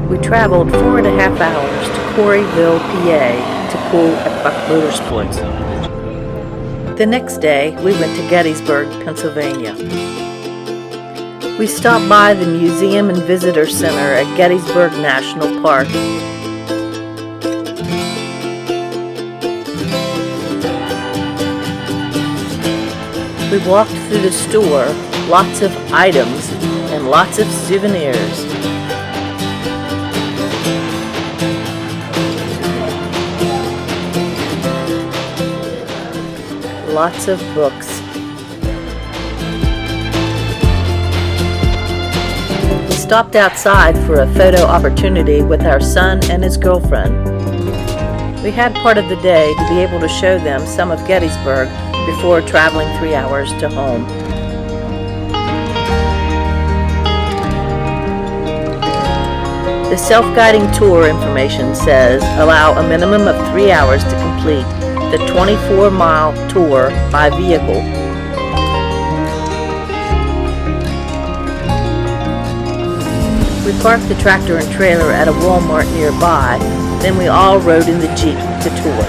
We traveled 4.5 hours to Quarryville, PA to pool at Buck Motorsports. The next day, we went to Gettysburg, Pennsylvania. We stopped by the Museum and Visitor Center at Gettysburg National Park. We walked through the store, lots of items and lots of souvenirs. Lots of books. We stopped outside for a photo opportunity with our son and his girlfriend. We had part of the day to be able to show them some of Gettysburg before traveling 3 hours to home. The self-guiding tour information says allow a minimum of 3 hours to complete the 24-mile tour by vehicle. We parked the tractor and trailer at a Walmart nearby, then we all rode in the Jeep to tour.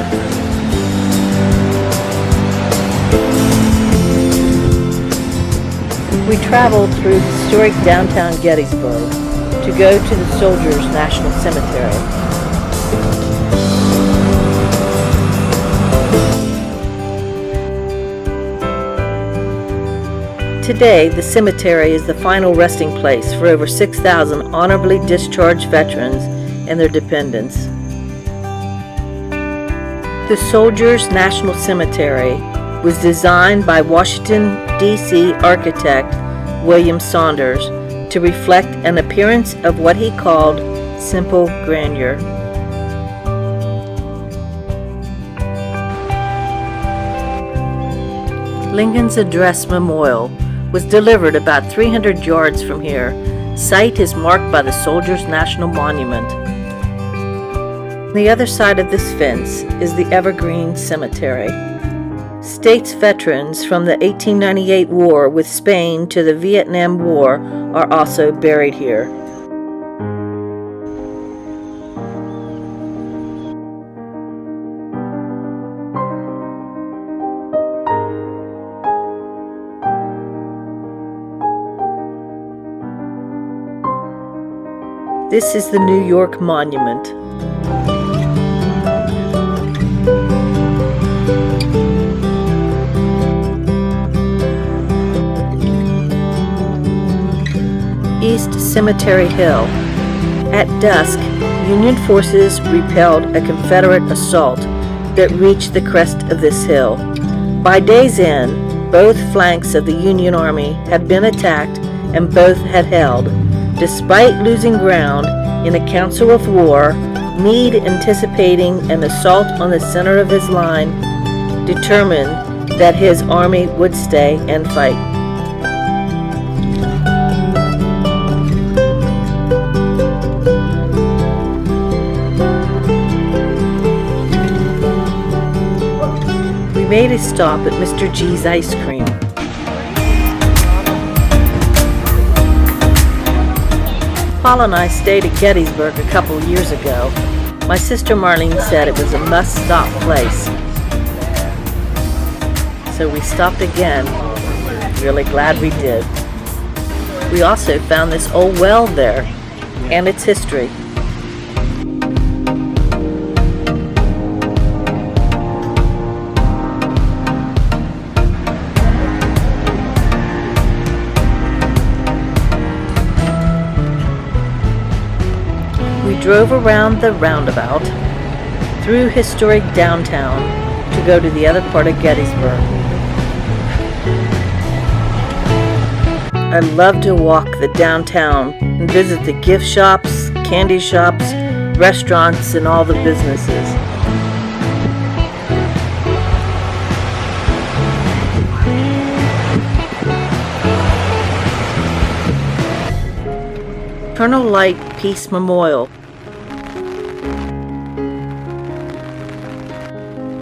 We traveled through historic downtown Gettysburg to go to the Soldiers' National Cemetery. Today, the cemetery is the final resting place for over 6,000 honorably discharged veterans and their dependents. The Soldiers' National Cemetery was designed by Washington, D.C. architect William Saunders to reflect an appearance of what he called simple grandeur. Lincoln's Address Memorial was delivered about 300 yards from here. Site is marked by the Soldiers' National Monument. On the other side of this fence is the Evergreen Cemetery. States veterans from the 1898 war with Spain to the Vietnam War are also buried here. This is the New York Monument. East Cemetery Hill. At dusk, Union forces repelled a Confederate assault that reached the crest of this hill. By day's end, both flanks of the Union Army had been attacked and both had held. Despite losing ground in a council of war, Meade, anticipating an assault on the center of his line, determined that his army would stay and fight. We made a stop at Mr. G's Ice Cream. Paul and I stayed at Gettysburg a couple years ago. My sister Marlene said it was a must-stop place. So we stopped again. Really glad we did. We also found this old well there and its history. We drove around the roundabout, through historic downtown, to go to the other part of Gettysburg. I love to walk the downtown and visit the gift shops, candy shops, restaurants, and all the businesses. Eternal Light Peace Memorial.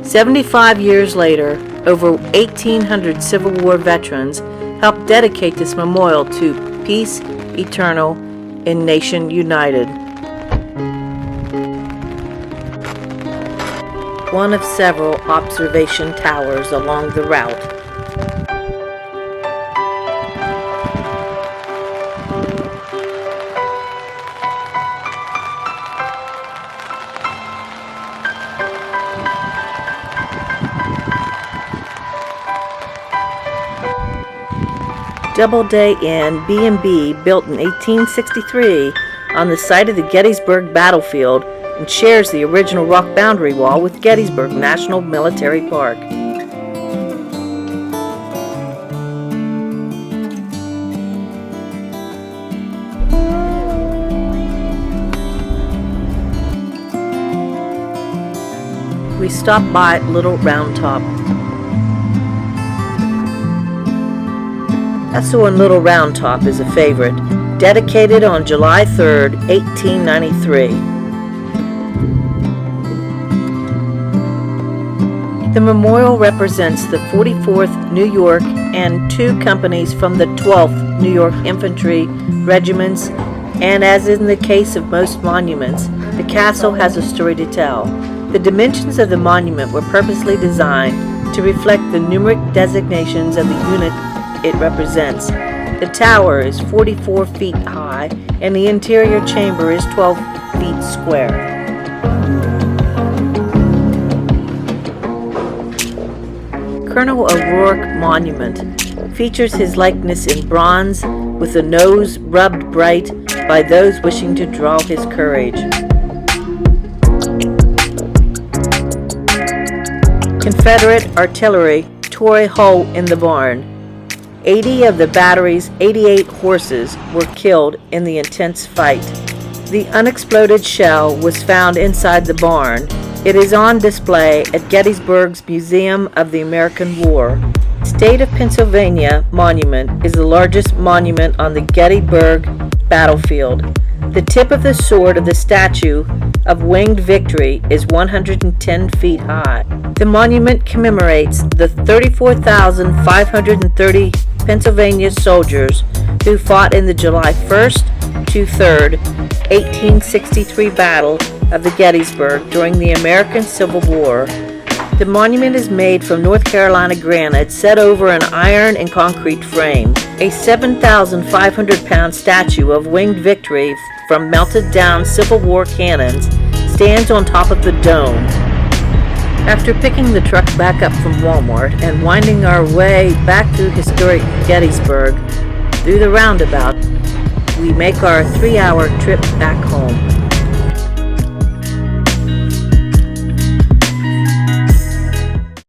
75 years later, over 1,800 Civil War veterans helped dedicate this memorial to peace eternal in nation united. one of several observation towers along the route. Doubleday Inn B&B, built in 1863 on the site of the Gettysburg battlefield, and shares the original rock boundary wall with Gettysburg National Military Park. We stopped by Little Round Top. Esso Little Round Top is a favorite, dedicated on July 3, 1893. The memorial represents the 44th New York and 2 companies from the 12th New York Infantry Regiments, and as in the case of most monuments, the castle has a story to tell. The dimensions of the monument were purposely designed to reflect the numeric designations of the unit it represents. The tower is 44 feet high and the interior chamber is 12 feet square. Colonel O'Rourke Monument features his likeness in bronze with the nose rubbed bright by those wishing to draw his courage. Confederate artillery tore a hole in the barn. 80 of the battery's 88 horses were killed in the intense fight. The unexploded shell was found inside the barn. It is on display at Gettysburg's Museum of the American War. State of Pennsylvania Monument is the largest monument on the Gettysburg battlefield. The tip of the sword of the statue of Winged Victory is 110 feet high. The monument commemorates the 34,530 Pennsylvania soldiers who fought in the July 1st to 3rd, 1863 Battle of the Gettysburg during the American Civil War. The monument is made from North Carolina granite set over an iron and concrete frame. A 7,500-pound statue of Winged Victory from melted down Civil War cannons stands on top of the dome. After picking the truck back up from Walmart and winding our way back through historic Gettysburg, through the roundabout, we make our 3-hour trip back home.